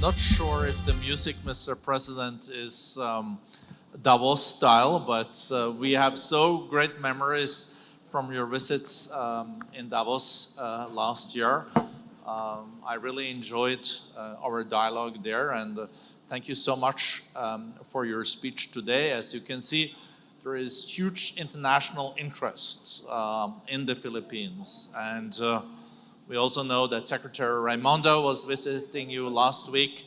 not sure if the music, Mr. President, is Davos style, but we have so great memories from your visits in Davos last year. I really enjoyed our dialogue there, and thank you so much for your speech today. As you can see, there is huge international interest in the Philippines, and we also know that Secretary Raimondo was visiting you last week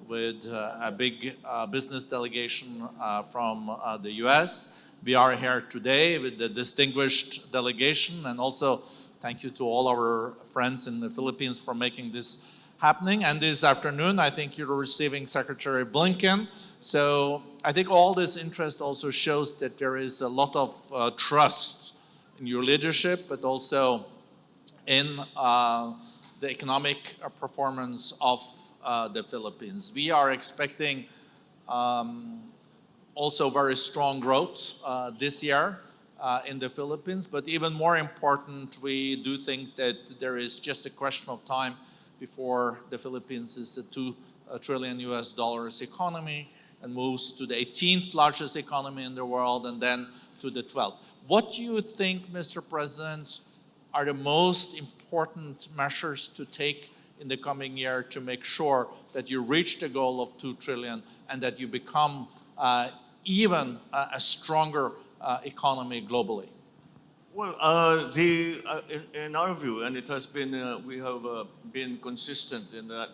with a big business delegation from the US. We are here today with the distinguished delegation, and also thank you to all our friends in the Philippines for making this happening. And this afternoon, I think you're receiving Secretary Blinken. So I think all this interest also shows that there is a lot of trust in your leadership, but also in the economic performance of the Philippines. We are expecting also very strong growth this year in the Philippines, but even more important, we do think that there is just a question of time before the Philippines is a $2 trillion economy and moves to the 18th largest economy in the world and then to the 12th. What do you think, Mr. President, are the most important measures to take in the coming year to make sure that you reach the goal of 2 trillion and that you become even a stronger economy globally? Well, in our view, and it has been, we have been consistent in that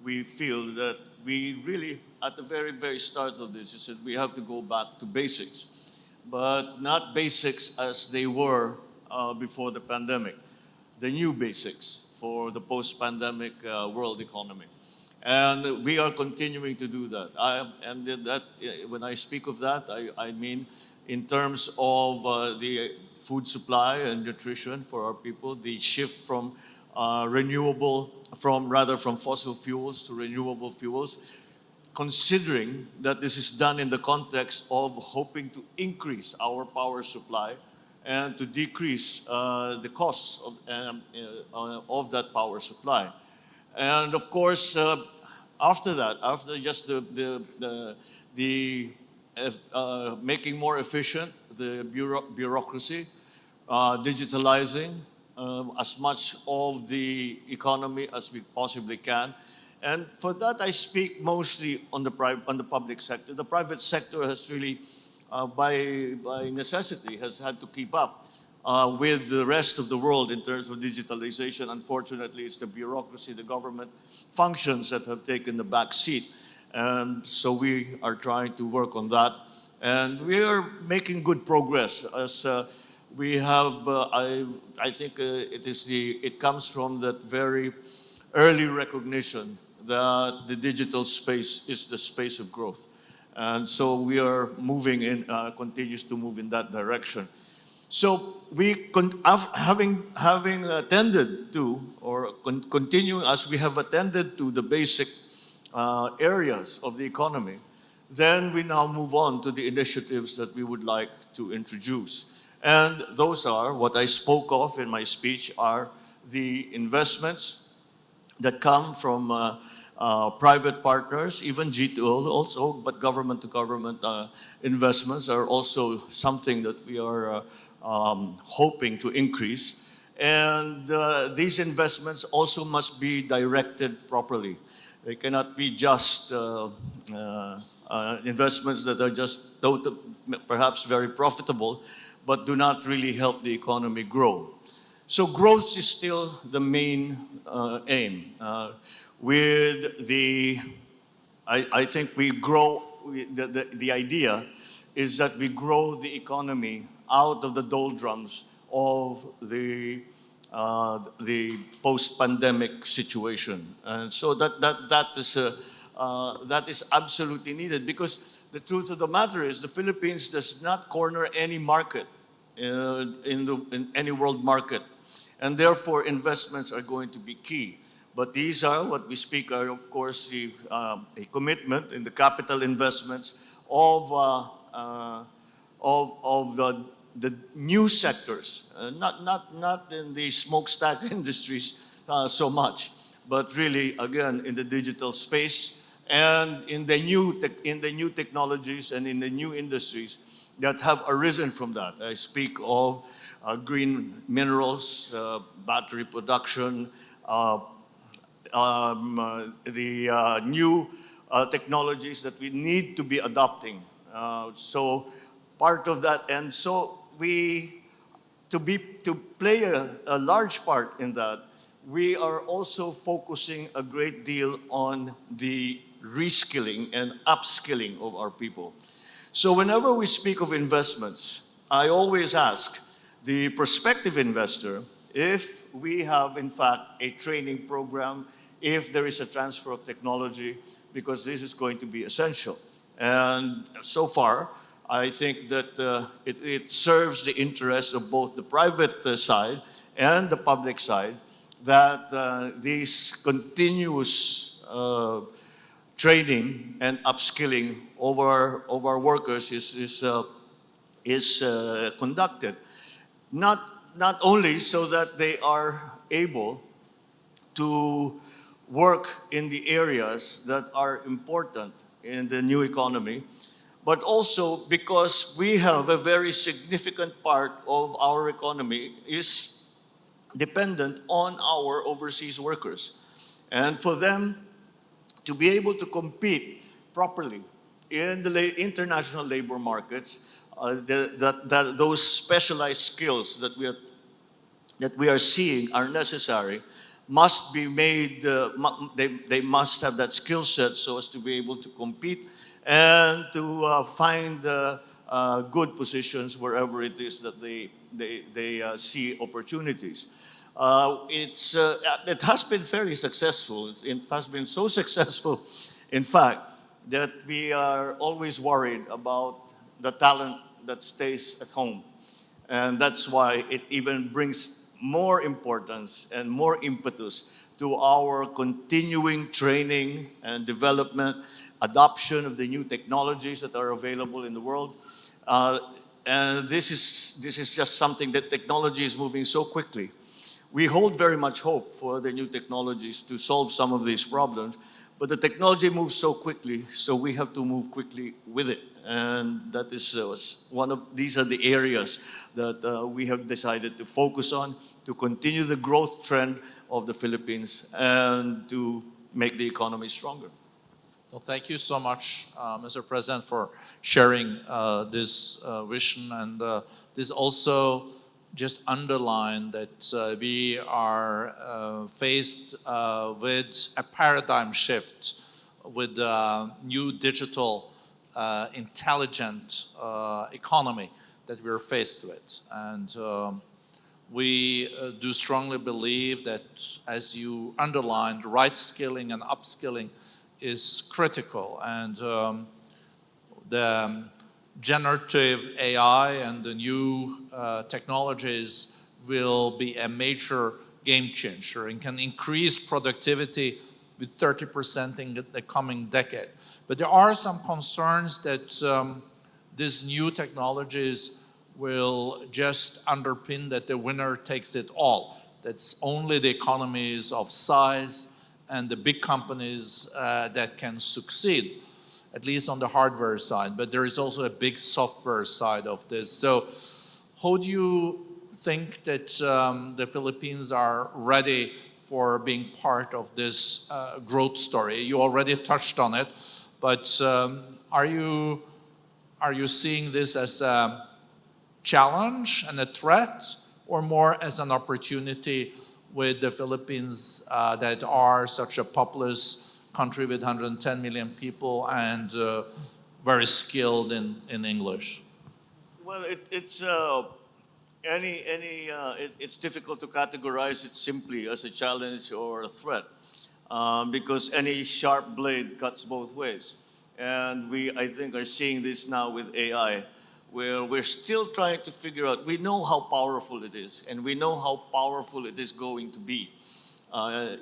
we feel that we really, at the very, very start of this, is that we have to go back to basics, but not basics as they were before the pandemic, the new basics for the post-pandemic world economy. And we are continuing to do that. When I speak of that, I mean in terms of the food supply and nutrition for our people, the shift from from fossil fuels to renewable fuels, considering that this is done in the context of hoping to increase our power supply and to decrease the costs of that power supply. And of course, after that, after just making more efficient the bureaucracy, digitalizing as much of the economy as we possibly can. And for that, I speak mostly on the public sector. The private sector has really, by necessity, has had to keep up with the rest of the world in terms of digitalization. Unfortunately, it's the bureaucracy, the government functions that have taken the back seat. And so we are trying to work on that. And we are making good progress as we have, I think it comes from that very early recognition that the digital space is the space of growth. And so we are moving in, continues to move in that direction. So we, having attended to, or continue as we have attended to the basic areas of the economy, then we now move on to the initiatives that we would like to introduce. And those are, what I spoke of in my speech, are the investments that come from private partners, even G2 also, but government-to-government investments are also something that we are hoping to increase. And these investments also must be directed properly. They cannot be just investments that are just perhaps very profitable, but do not really help the economy grow. So growth is still the main aim. I think we grow, the idea is that we grow the economy out of the doldrums of the post-pandemic situation. And so that is absolutely needed, because the truth of the matter is the Philippines does not corner any market in any world market. And therefore, investments are going to be key. But these are, what we speak are, of course, a commitment in the capital investments of the new sectors, not in the smokestack industries so much, but really, again, in the digital space and in the new technologies and in the new industries that have arisen from that. I speak of green minerals, battery production, the new technologies that we need to be adopting. So part of that, and so to play a large part in that, we are also focusing a great deal on the reskilling and upskilling of our people. So whenever we speak of investments, I always ask the prospective investor if we have, in fact, a training program, if there is a transfer of technology, because this is going to be essential. And so far, I think that it serves the interests of both the private side and the public side that these continuous training and upskilling of our workers is conducted. Not only so that they are able to work in the areas that are important in the new economy, but also because we have a very significant part of our economy is dependent on our overseas workers. And for them to be able to compete properly in the international labor markets, those specialized skills that we are seeing are necessary must be made, they must have that skill set so as to be able to compete and to find good positions wherever it is that they see opportunities. It has been very successful. It has been so successful, in fact, that we are always worried about the talent that stays at home. And that's why it even brings more importance and more impetus to our continuing training and development, adoption of the new technologies that are available in the world. And this is just something that technology is moving so quickly. We hold very much hope for the new technologies to solve some of these problems, but the technology moves so quickly, so we have to move quickly with it. And that is these are the areas that we have decided to focus on to continue the growth trend of the Philippines and to make the economy stronger. Well, thank you so much, Mr. President, for sharing this vision. And this also just underlined that we are faced with a paradigm shift with new digital intelligent economy that we're faced with. And we do strongly believe that, as you underlined, right skilling and upskilling is critical. And the generative AI and the new technologies will be a major game changer and can increase productivity with 30% in the coming decade. But there are some concerns that these new technologies will just underpin that the winner takes it all. That's only the economies of size and the big companies that can succeed, at least on the hardware side. But there is also a big software side of this. So how do you think that the Philippines are ready for being part of this growth story? You already touched on it, but are you seeing this as a challenge and a threat, or more as an opportunity with the Philippines that are such a populous country with 110 million people and very skilled in English? Well, it's difficult to categorize it simply as a challenge or a threat, because any sharp blade cuts both ways. And we, I think, are seeing this now with AI, where we're still trying to figure out, we know how powerful it is, and we know how powerful it is going to be,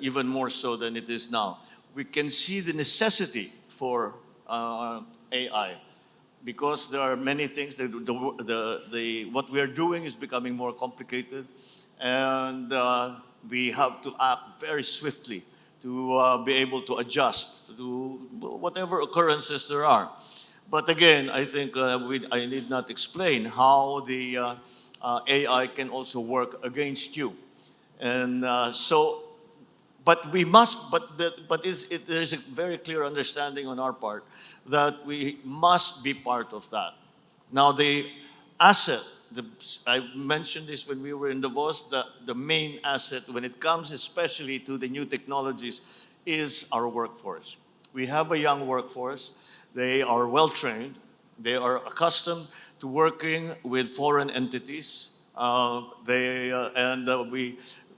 even more so than it is now. We can see the necessity for AI, because there are many things that what we are doing is becoming more complicated, and we have to act very swiftly to be able to adjust to whatever occurrences there are. But again, I think I need not explain how the AI can also work against you. And but we must, there's a very clear understanding on our part that we must be part of that. Now, the asset, I mentioned this when we were in Davos, the main asset when it comes especially to the new technologies is our workforce. We have a young workforce. They are well trained. They are accustomed to working with foreign entities.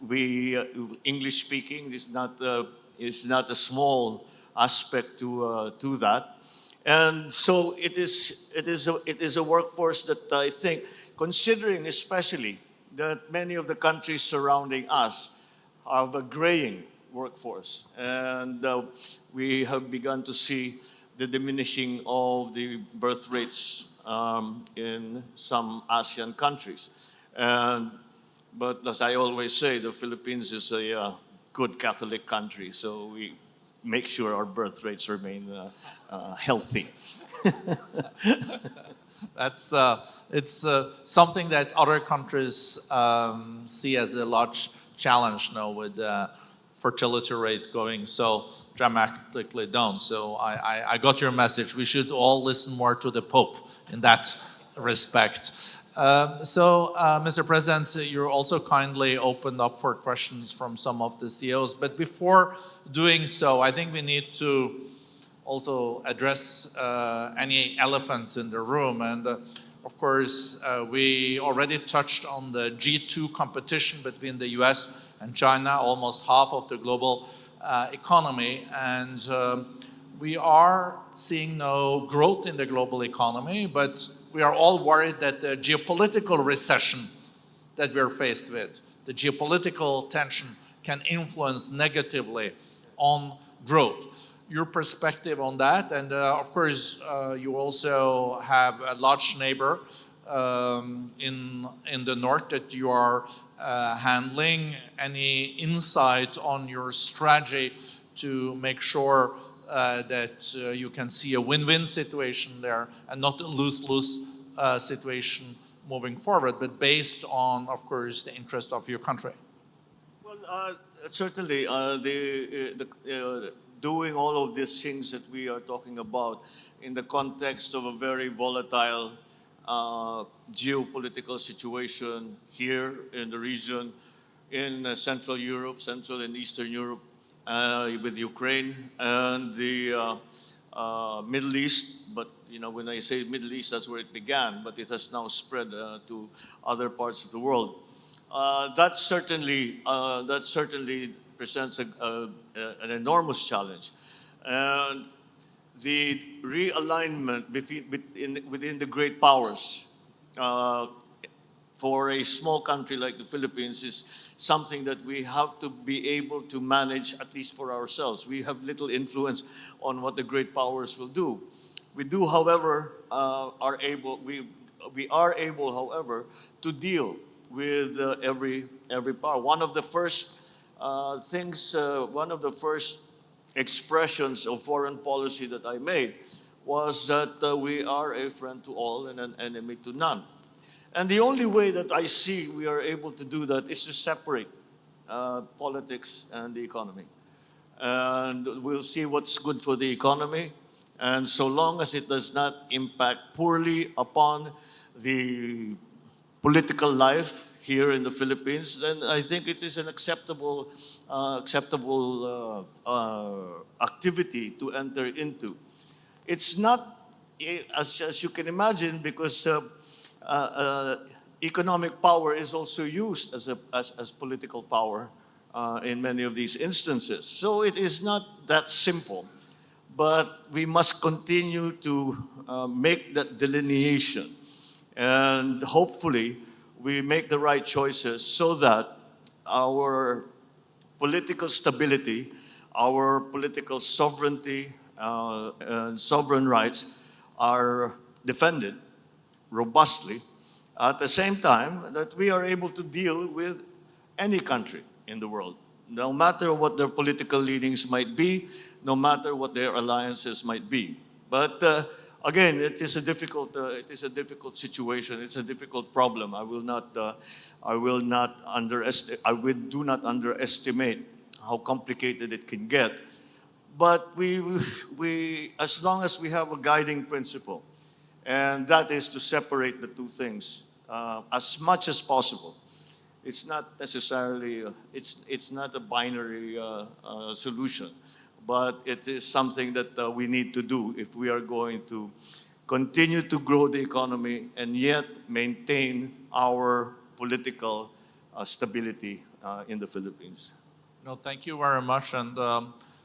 We English speaking is not a small aspect to that. And so it is a workforce that I think, considering especially that many of the countries surrounding us have a graying workforce, and we have begun to see the diminishing of the birth rates in some ASEAN countries. But as I always say, the Philippines is a good Catholic country, so we make sure our birth rates remain healthy. That's it's something that other countries see as a large challenge now, with fertility rate going so dramatically down. So I got your message. We should all listen more to the Pope in that respect. Mr. President, you're also kindly opened up for questions from some of the CEOs. But before doing so, I think we need to also address any elephants in the room. And of course, we already touched on the G2 competition between the US and China, almost half of the global economy. And we are seeing no growth in the global economy, but we are all worried that the geopolitical recession that we're faced with, the geopolitical tension, can influence negatively on growth. Your perspective on that, and of course, you also have a large neighbor in the north that you are handling. Any insight on your strategy to make sure that you can see a win-win situation there and not a lose-lose situation moving forward, but based on, of course, the interest of your country? Well, certainly, doing all of these things that we are talking about in the context of a very volatile geopolitical situation here in the region, in Central Europe, Central and Eastern Europe, with Ukraine and the Middle East. But when I say Middle East, that's where it began, but it has now spread to other parts of the world. That certainly presents an enormous challenge, and the realignment within the great powers for a small country like the Philippines is something that we have to be able to manage, at least for ourselves. We have little influence on what the great powers will do. We do, however, we are able, however, to deal with every power. One of the first expressions of foreign policy that I made was that we are a friend to all and an enemy to none. And the only way that I see we are able to do that is to separate politics and the economy. And we'll see what's good for the economy. And so long as it does not impact poorly upon the political life here in the Philippines, then I think it is an acceptable activity to enter into. It's not, as you can imagine, because economic power is also used as political power in many of these instances. So it is not that simple, but we must continue to make that delineation, and hopefully we make the right choices so that our political stability, our political sovereignty, and sovereign rights are defended robustly, at the same time that we are able to deal with any country in the world, no matter what their political leanings might be, no matter what their alliances might be. But again, it is a difficult situation. It's a difficult problem. I do not underestimate how complicated it can get. But as long as we have a guiding principle, and that is to separate the two things as much as possible. It's not necessarily, it's not a binary solution, but it is something that we need to do if we are going to continue to grow the economy and yet maintain our political stability in the Philippines. No, thank you very much. And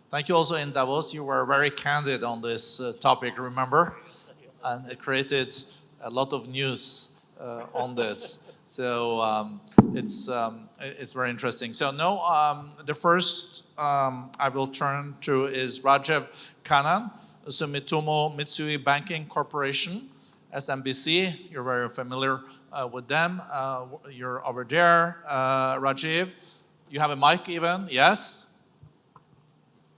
thank you also in Davos. You were very candid on this topic, remember? And it created a lot of news on this. So it's very interesting. So now the first I will turn to is Rajev Khanna, Sumitomo Mitsui Banking Corporation, SMBC. You're very familiar with them. You're over there, Rajiv. You have a mic even, yes?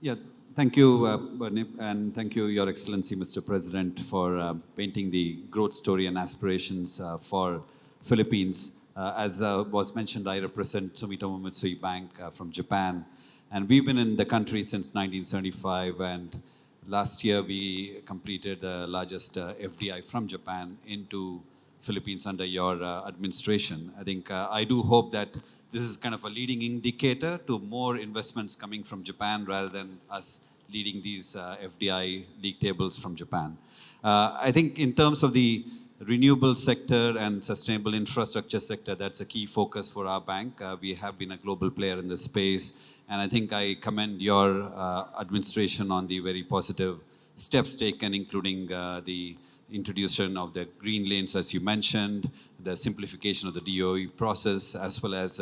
Yeah, thank you, Bernie, and thank you, Your Excellency, Mr. President, for painting the growth story and aspirations for Philippines. As was mentioned, I represent Sumitomo Mitsui Bank from Japan, and we've been in the country since 1975, and last year we completed the largest FDI from Japan into Philippines under your administration. I think I do hope that this is kind of a leading indicator to more investments coming from Japan rather than us leading these FDI league tables from Japan. I think in terms of the renewable sector and sustainable infrastructure sector, that's a key focus for our bank. We have been a global player in this space, and I think I commend your administration on the very positive steps taken, including the introduction of the green lanes, as you mentioned, the simplification of the DOE process, as well as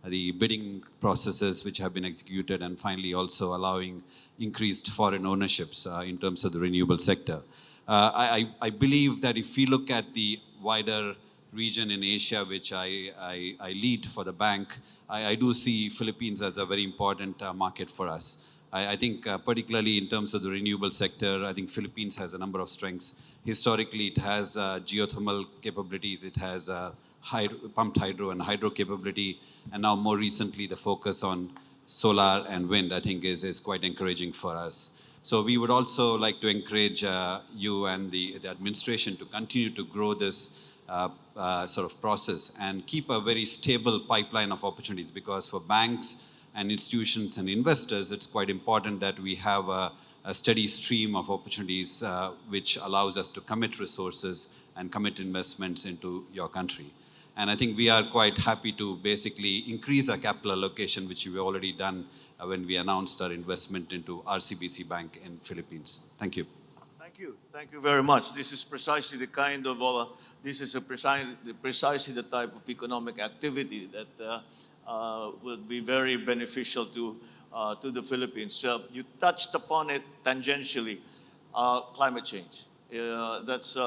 the bidding processes which have been executed, and finally also allowing increased foreign ownerships in terms of the renewable sector. I believe that if we look at the wider region in Asia, which I lead for the bank, I do see Philippines as a very important market for us. I think particularly in terms of the renewable sector, I think Philippines has a number of strengths. Historically, it has geothermal capabilities, it has pumped hydro and hydro capability, and now more recently the focus on solar and wind, I think is quite encouraging for us. So we would also like to encourage you and the administration to continue to grow this sort of process and keep a very stable pipeline of opportunities, because for banks and institutions and investors, it's quite important that we have a steady stream of opportunities which allows us to commit resources and commit investments into your country. And I think we are quite happy to basically increase our capital allocation, which we've already done when we announced our investment into RCBC Bank in Philippines. Thank you. Thank you very much. This is precisely the kind of, precisely the type of economic activity that would be very beneficial to the Philippines. You touched upon it tangentially, climate change. That's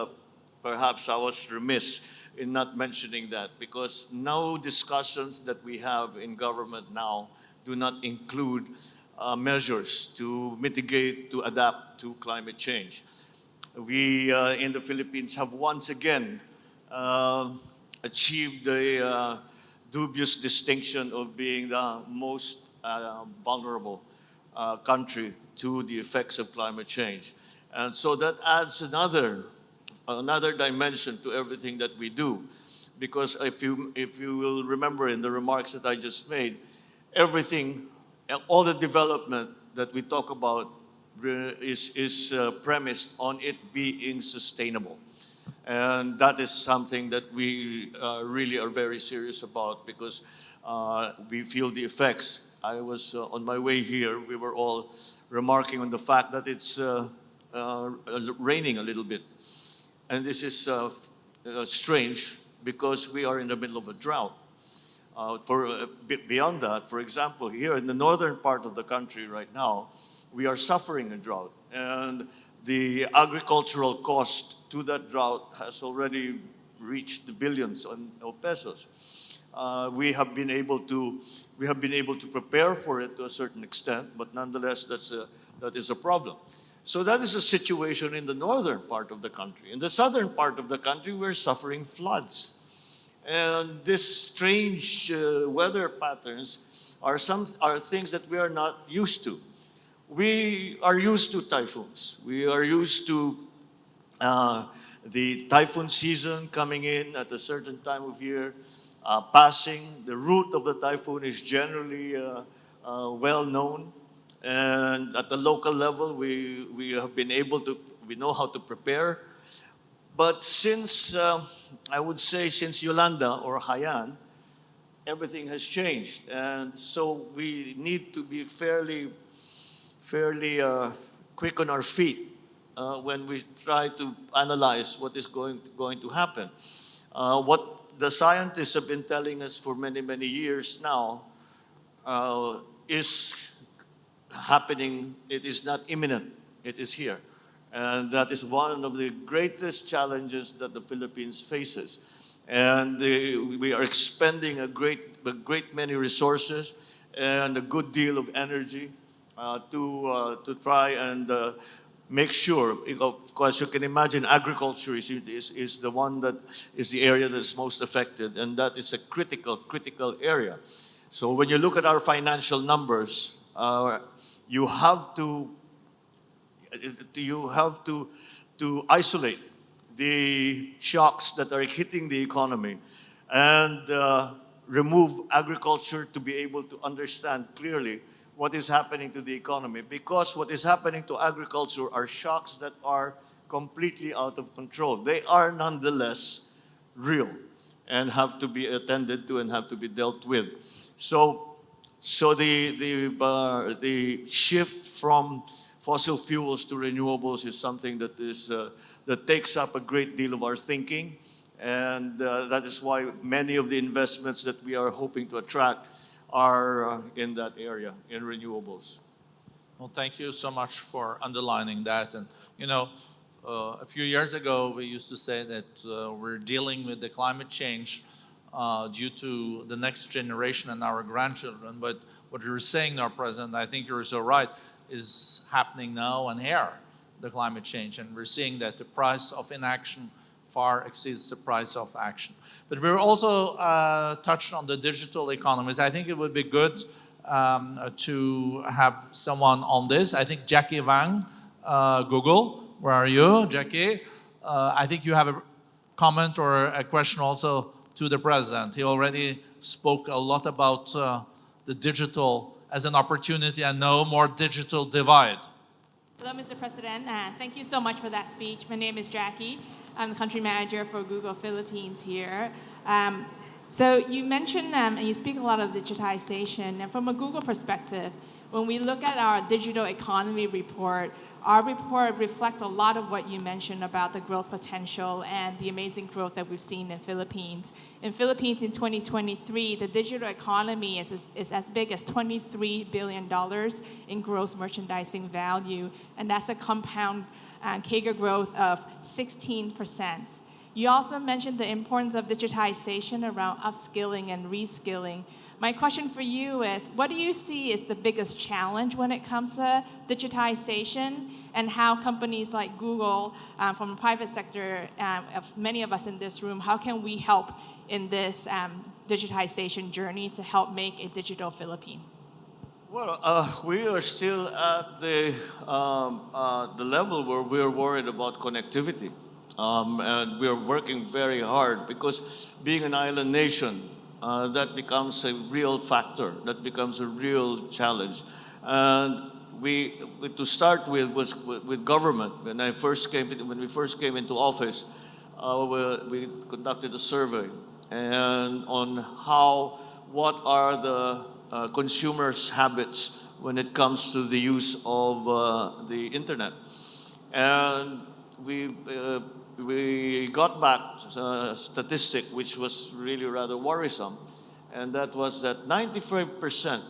perhaps I was remiss in not mentioning that, because no discussions that we have in government now do not include measures to mitigate, to adapt to climate change. We in the Philippines have once again achieved the dubious distinction of being the most vulnerable country to the effects of climate change. And so that adds another dimension to everything that we do. Because if you will remember in the remarks that I just made, everything, all the development that we talk about is premised on it being sustainable. And that is something that we really are very serious about, because we feel the effects. I was on my way here, we were all remarking on the fact that it's raining a little bit. And this is strange because we are in the middle of a drought. Beyond that, for example, here in the northern part of the country right now, we are suffering a drought. And the agricultural cost to that drought has already reached the billions of pesos. We have been able to prepare for it to a certain extent, but nonetheless, that is a problem. So that is a situation in the northern part of the country. In the southern part of the country, we're suffering floods. And this strange weather patterns are things that we are not used to. We are used to typhoons. We are used to the typhoon season coming in at a certain time of year, passing. The route of the typhoon is generally well known. And at the local level, we know how to prepare. But since, I would say, since Yolanda or Haiyan, everything has changed. And so we need to be fairly quick on our feet when we try to analyze what is going to happen. What the scientists have been telling us for many, many years now is happening. It is not imminent. It is here. And that is one of the greatest challenges that the Philippines faces. And we are expending a great many resources and a good deal of energy to try and make sure. Of course, you can imagine agriculture is the one that is the area that is most affected, and that is a critical area. So when you look at our financial numbers, you have to isolate the shocks that are hitting the economy and remove agriculture to be able to understand clearly what is happening to the economy. Because what is happening to agriculture are shocks that are completely out of control. They are nonetheless real and have to be attended to and have to be dealt with. So the shift from fossil fuels to renewables is something that takes up a great deal of our thinking, and that is why many of the investments that we are hoping to attract are in that area, in renewables. Well, thank you so much for underlining that. And you know, a few years ago, we used to say that we're dealing with the climate change due to the next generation and our grandchildren. But what you're saying now, President, I think you're so right, is happening now and here, the climate change. And we're seeing that the price of inaction far exceeds the price of action. But we're also touched on the digital economies. I think it would be good to have someone on this. I think Jackie Wang, Google, where are you, Jackie? I think you have a comment or a question also to the President. He already spoke a lot about the digital as an opportunity and no more digital divide. Hello, Mr. President. Thank you so much for that speech. My name is Jackie. I'm the country manager for Google Philippines here. So you mentioned and you speak a lot of digitization. And from a Google perspective, when we look at our digital economy report, our report reflects a lot of what you mentioned about the growth potential and the amazing growth that we've seen in Philippines. In Philippines in 2023, the digital economy is as big as $23 billion in gross merchandising value, and that's a compound CAGR growth of 16%. You also mentioned the importance of digitization around upskilling and reskilling. My question for you is, what do you see is the biggest challenge when it comes to digitization, and how companies like Google, from the private sector, many of us in this room, how can we help in this digitization journey to help make a digital Philippines? Well, we are still at the level where we're worried about connectivity. And we're working very hard because being an island nation, that becomes a real factor, that becomes a real challenge. And to start with was with government. When we first came into office, we conducted a survey and on what are the consumers' habits when it comes to the use of the internet. And we got back a statistic which was really rather worrisome, and that was that 95%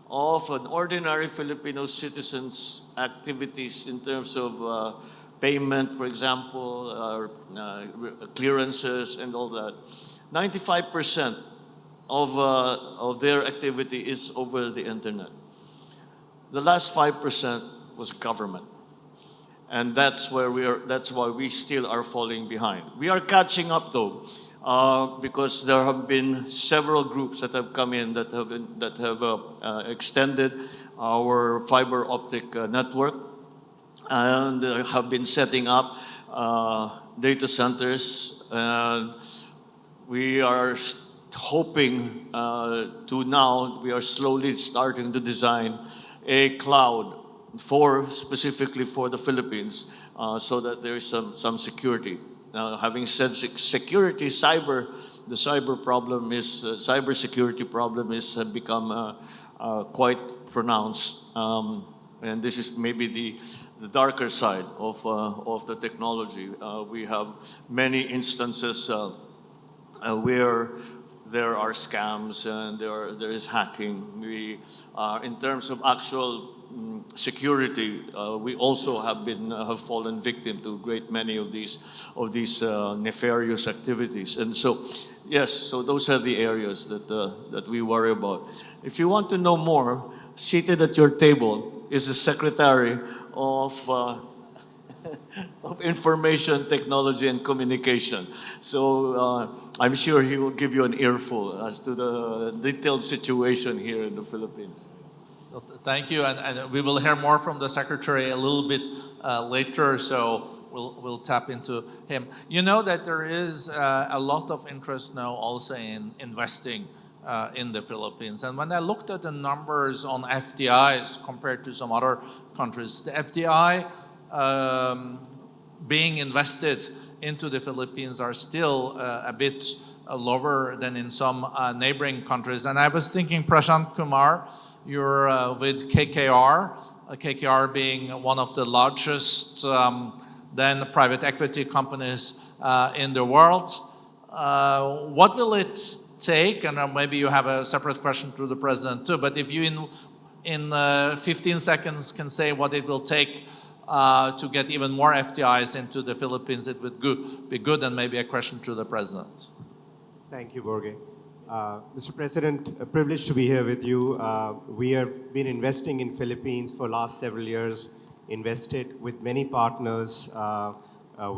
of an ordinary Filipino citizen's activities in terms of payment, for example, clearances and all that, 95% of their activity is over the internet. The last 5% was government. And that's why we still are falling behind. We are catching up though, because there have been several groups that have come in that have extended our fiber optic network and have been setting up data centers. And we are hoping we are slowly starting to design a cloud specifically for the Philippines, so that there is some security. Now, having said security, the cybersecurity problem has become quite pronounced, and this is maybe the darker side of the technology. We have many instances where there are scams and there is hacking. In terms of actual security, we also have fallen victim to a great many of these nefarious activities. And so, yes, so those are the areas that we worry about. If you want to know more, seated at your table is the Secretary of Information Technology and Communication. So I'm sure he will give you an earful as to the detailed situation here in the Philippines. Thank you, and we will hear more from the Secretary a little bit later, so we'll tap into him. You know that there is a lot of interest now also in investing in the Philippines. And when I looked at the numbers on FDIs compared to some other countries, the FDI being invested into the Philippines are still a bit lower than in some neighboring countries. And I was thinking, Prashant Kumar, you're with KKR, KKR being one of the largest then private equity companies in the world. What will it take, and maybe you have a separate question to the President too, but if you in 15 seconds can say what it will take to get even more FDIs into the Philippines, it would be good, and maybe a question to the President. Thank you, Borge. Mr. President, a privilege to be here with you. We have been investing in Philippines for the last several years, invested with many partners, in a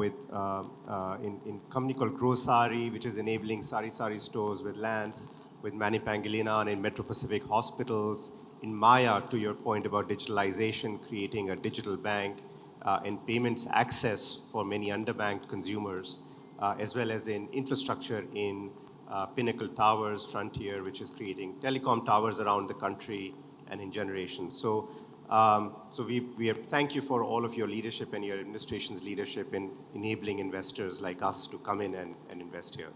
company called Grow Sari, which is enabling sari stores with Lance, with Manny Pangilinan in Metro Pacific hospitals, in Maya, to your point about digitalization, creating a digital bank, and payments access for many underbanked consumers, as well as in infrastructure in Pinnacle Towers, Frontier, which is creating telecom towers around the country and in generations. So thank you for all of your leadership and your administration's leadership in enabling investors like us to come in and invest here.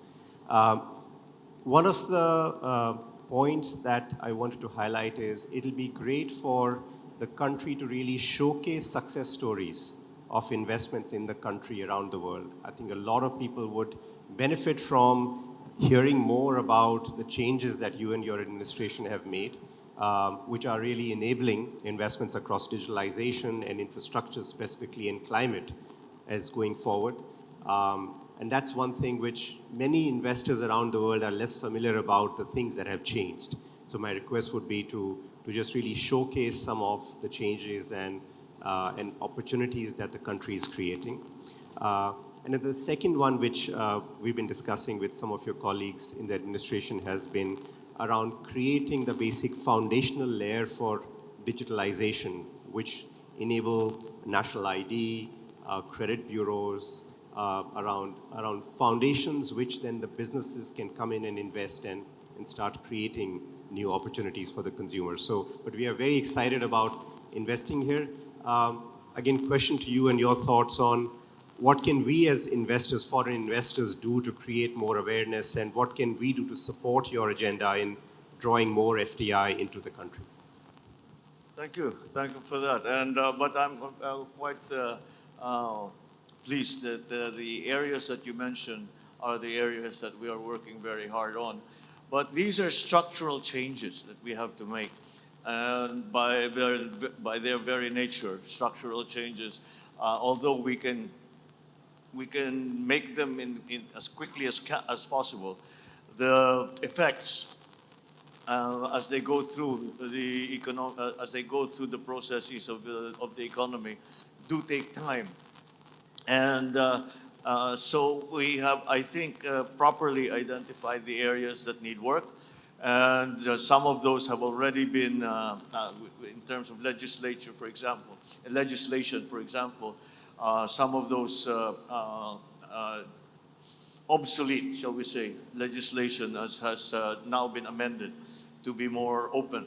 One of the points that I wanted to highlight is it'll be great for the country to really showcase success stories of investments in the country around the world. I think a lot of people would benefit from hearing more about the changes that you and your administration have made, which are really enabling investments across digitalization and infrastructure, specifically in climate, as going forward. And that's one thing which many investors around the world are less familiar about, the things that have changed. So my request would be to just really showcase some of the changes and opportunities that the country is creating. And then the second one, which we've been discussing with some of your colleagues in the administration, has been around creating the basic foundational layer for digitalization, which enable national ID, credit bureaus, around foundations, which then the businesses can come in and invest and start creating new opportunities for the consumers. But we are very excited about investing here. Again, question to you and your thoughts on what can we as investors, foreign investors, do to create more awareness, and what can we do to support your agenda in drawing more FDI into the country? Thank you for that. And but I'm quite pleased that the areas that you mentioned are the areas that we are working very hard on. But these are structural changes that we have to make, and by their very nature, structural changes. Although we can make them in as quickly as possible, the effects as they go through the processes of the economy, do take time. And so we have, I think, properly identified the areas that need work. And some of those have already been, in terms of legislation, for example, some of those obsolete, shall we say, legislation has now been amended to be more open.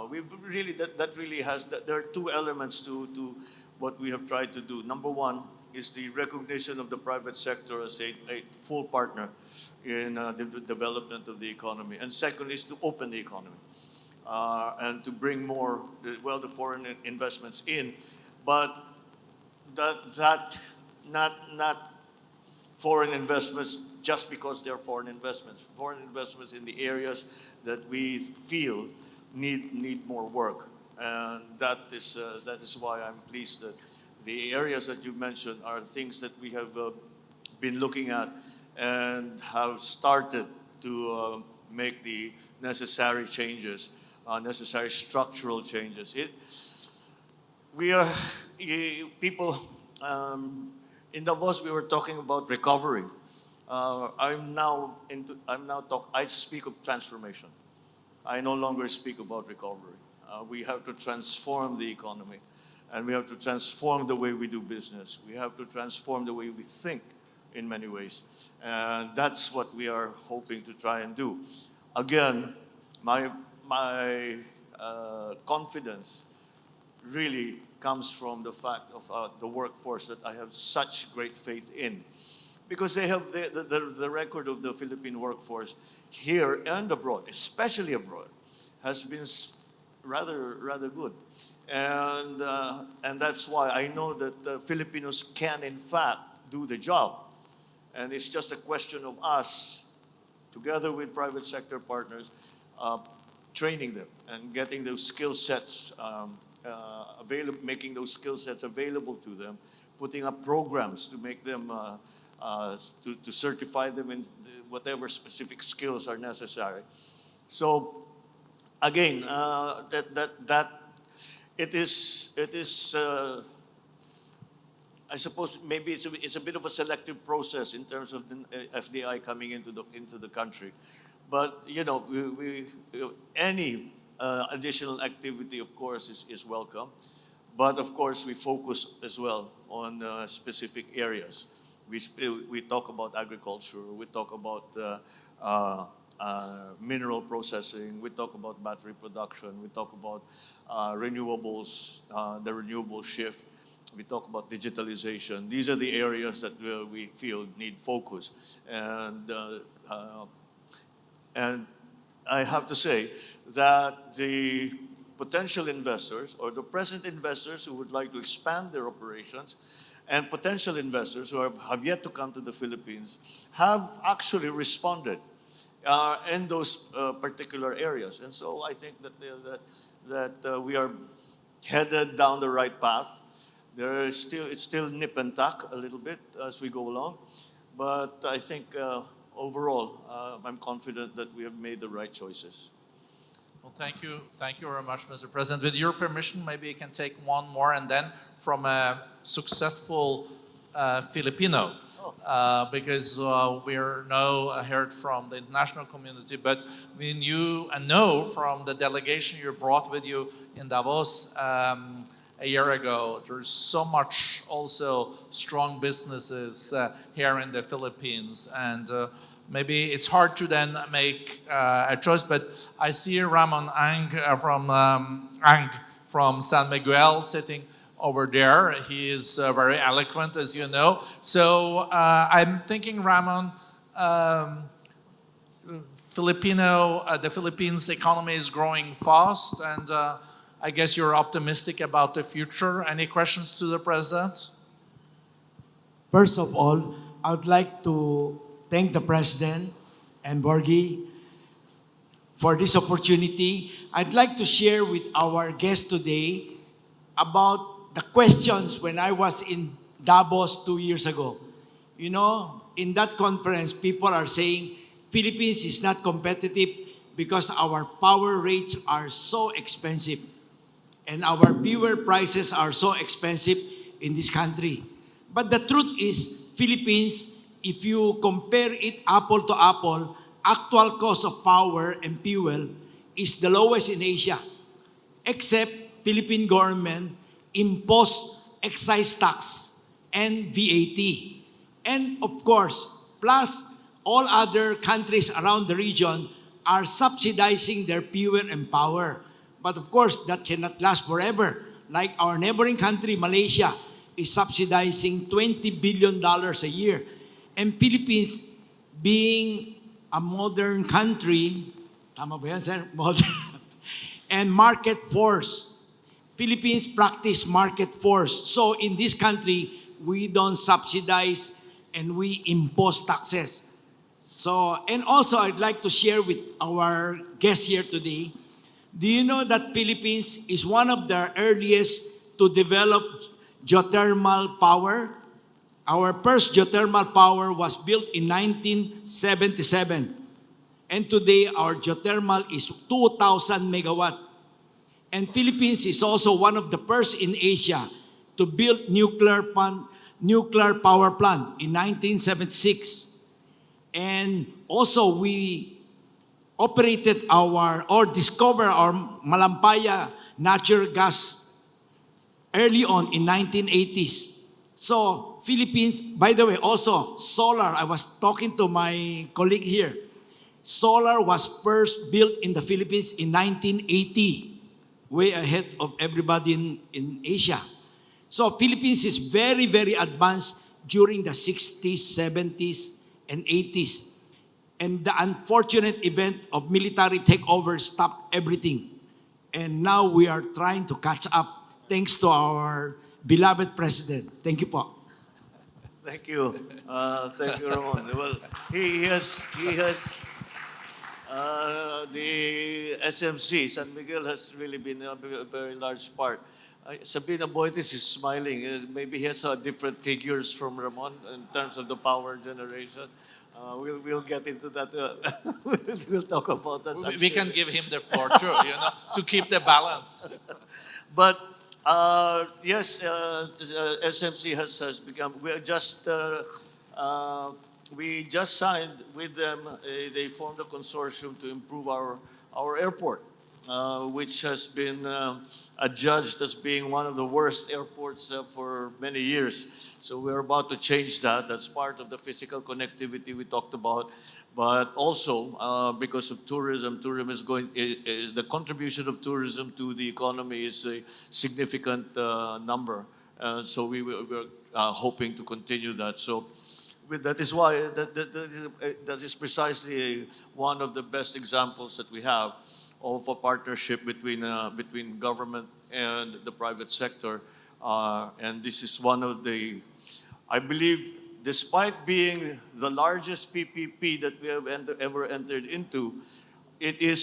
We've really, that really has, there are two elements to what we have tried to do. Number one is the recognition of the private sector as a full partner in the development of the economy. And second is to open the economy and to bring more, the foreign investments in. But that not foreign investments just because they're foreign investments in the areas that we feel need more work. And that is why I'm pleased that the areas that you mentioned are things that we have been looking at and have started to make the necessary changes, necessary structural changes. People in Davos, we were talking about recovery. I speak of transformation. I no longer speak about recovery. We have to transform the economy, and we have to transform the way we do business. We have to transform the way we think in many ways. And that's what we are hoping to try and do. Again, my confidence really comes from the fact of the workforce that I have such great faith in. Because they have the record of the Philippine workforce here and abroad, especially abroad, has been rather good. And that's why I know that Filipinos can, in fact, do the job. And it's just a question of us, together with private sector partners, training them and getting those skill sets making those skill sets available to them, putting up programs to make them, to certify them in whatever specific skills are necessary. So, again, it is. I suppose maybe it's a bit of a selective process in terms of the FDI coming into the country, but any additional activity, of course, is welcome. But of course, we focus as well on specific areas. We talk about agriculture. We talk about mineral processing. We talk about battery production. We talk about renewables, the renewable shift. We talk about digitalization. These are the areas that we feel need focus. And I have to say that the potential investors or the present investors who would like to expand their operations and potential investors who have yet to come to the Philippines have actually responded in those particular areas. And so I think that we are headed down the right path. It's still nip and tuck a little bit as we go along, but I think overall I'm confident that we have made the right choices. Well, thank you very much, Mr. President. With your permission, maybe you can take one more, and then from a successful Filipino, because we're now heard from the international community, but we knew and know from the delegation you brought with you in Davos a year ago, there's so much also strong businesses here in the Philippines, and maybe it's hard to then make a choice, but I see Ramon Ang from San Miguel sitting over there. He is very eloquent, as you know. So I'm thinking, Ramon, the Philippines economy is growing fast, and I guess you're optimistic about the future. Any questions to the President? First of all, I would like to thank the President and Borge for this opportunity. I'd like to share with our guest today about the questions when I was in Davos 2 years ago. You know, in that conference, people are saying Philippines is not competitive because our power rates are so expensive and our fuel prices are so expensive in this country. But the truth is, Philippines, if you compare it apple to apple, actual cost of power and fuel is the lowest in Asia, except Philippine government imposed excise tax and VAT. And of course, plus all other countries around the region are subsidizing their fuel and power. But of course, that cannot last forever. Like our neighboring country, Malaysia, is subsidizing $20 billion a year. And Philippines, being a modern country, tama ba yan, sir? Modern. And market force. Philippines practice market force. So in this country, we don't subsidize and we impose taxes. So, and also I'd like to share with our guests here today, do you know that Philippines is one of the earliest to develop geothermal power? Our first geothermal power was built in 1977. And today our geothermal is 2,000 megawatt. And Philippines is also one of the first in Asia to build nuclear power plant in 1976. And also we operated discovered our Malampaya natural gas early on in 1980s. So Philippines, by the way, also solar, I was talking to my colleague here. Solar was first built in the Philippines in 1980, way ahead of everybody in Asia. So Philippines is very, very advanced during the 60s, 70s, and 80s. And the unfortunate event of military takeover stopped everything. And now we are trying to catch up thanks to our beloved president. Thank you po. Thank you. Thank you, Ramon. Well, he has the SMC, San Miguel has really been a very large part. Sabina Boitis is smiling. Maybe he has different figures from Ramon in terms of the power generation. We'll get into that. We'll talk about that. We can give him the floor too, to keep the balance. But yes, SMC has become. We just signed with them. They formed a consortium to improve our airport, which has been adjudged as being one of the worst airports for many years. So we're about to change that. That's part of the physical connectivity we talked about, but also because of tourism. Tourism is the contribution of tourism to the economy is a significant number. So we're hoping to continue that. So. That is why that is precisely one of the best examples that we have of a partnership between government and the private sector, and this is one of the, I believe, despite being the largest PPP that we have ever entered into, we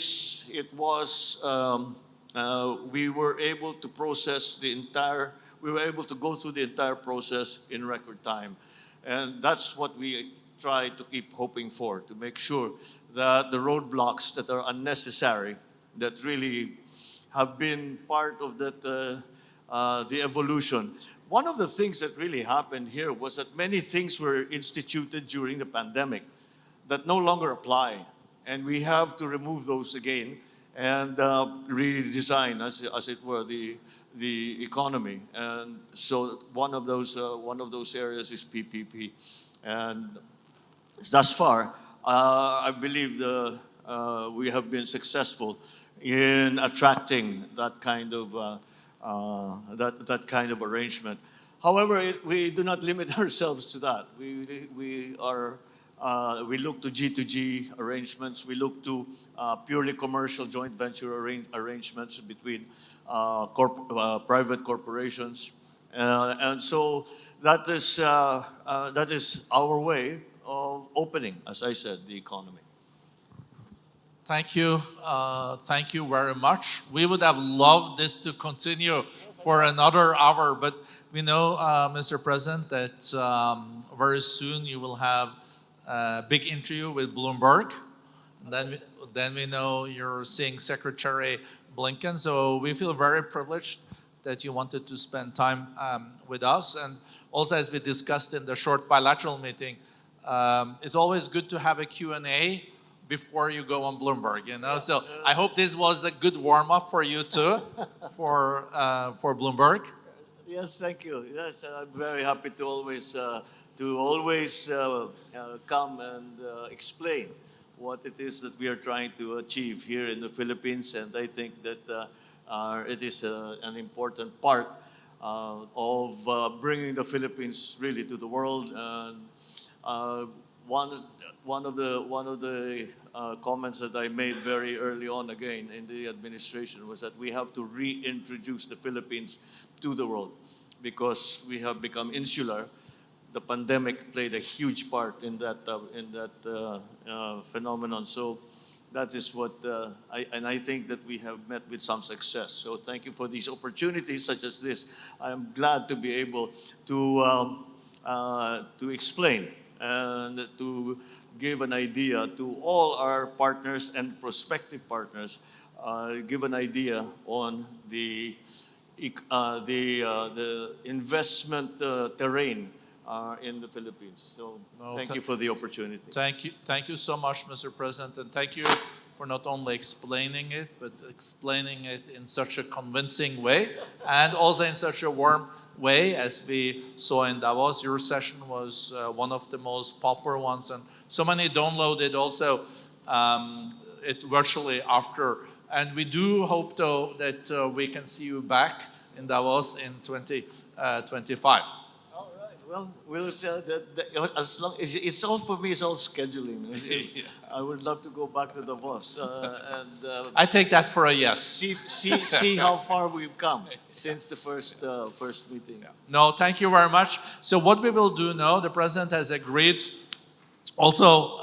were able to go through the entire process in record time. And that's what we try to keep hoping for, to make sure that the roadblocks that are unnecessary, that really have been part of the evolution. One of the things that really happened here was that many things were instituted during the pandemic that no longer apply. And we have to remove those again and redesign, as it were, the economy. And so one of those areas is PPP. And thus far, I believe we have been successful in attracting that kind of arrangement. However, we do not limit ourselves to that. We look to G2G arrangements. We look to purely commercial joint venture arrangements between private corporations, and so that is our way of opening, as I said, the economy. Thank you very much. We would have loved this to continue for another hour, but we know, Mr. President, that very soon you will have a big interview with Bloomberg. Then we know you're seeing Secretary Blinken. So we feel very privileged that you wanted to spend time with us. And also, as we discussed in the short bilateral meeting, it's always good to have a Q&A before you go on Bloomberg, you know. So I hope this was a good warm-up for you too, for Bloomberg. Yes, thank you. Yes, I'm very happy to always come and explain what it is that we are trying to achieve here in the Philippines, and I think that it is an important part of bringing the Philippines really to the world. And one of the comments that I made very early on again in the administration was that we have to reintroduce the Philippines to the world because we have become insular. The pandemic played a huge part in that phenomenon. So that is what I think that we have met with some success. So thank you for these opportunities such as this. I am glad to be able to explain and to give an idea to all our partners and prospective partners, give an idea on the investment terrain in the Philippines. So thank you for the opportunity. Thank you so much, Mr. President, and thank you for not only explaining it, but explaining it in such a convincing way, and also in such a warm way, as we saw in Davos. Your session was one of the most popular ones, and so many downloaded also it virtually after. And we do hope, though, that we can see you back in Davos in 2025. Well, we'll say that as long as it's all for me, it's all scheduling. Yeah. I would love to go back to Davos and I take that for a yes. see how far we've come since the first meeting. Yeah. No, thank you very much. So what we will do now, the president has agreed also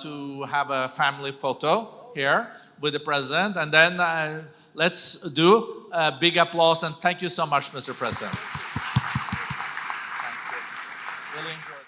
to have a family photo here with the president, and then let's do a big applause and thank you so much, Mr. President. Thank you. Really enjoyed it.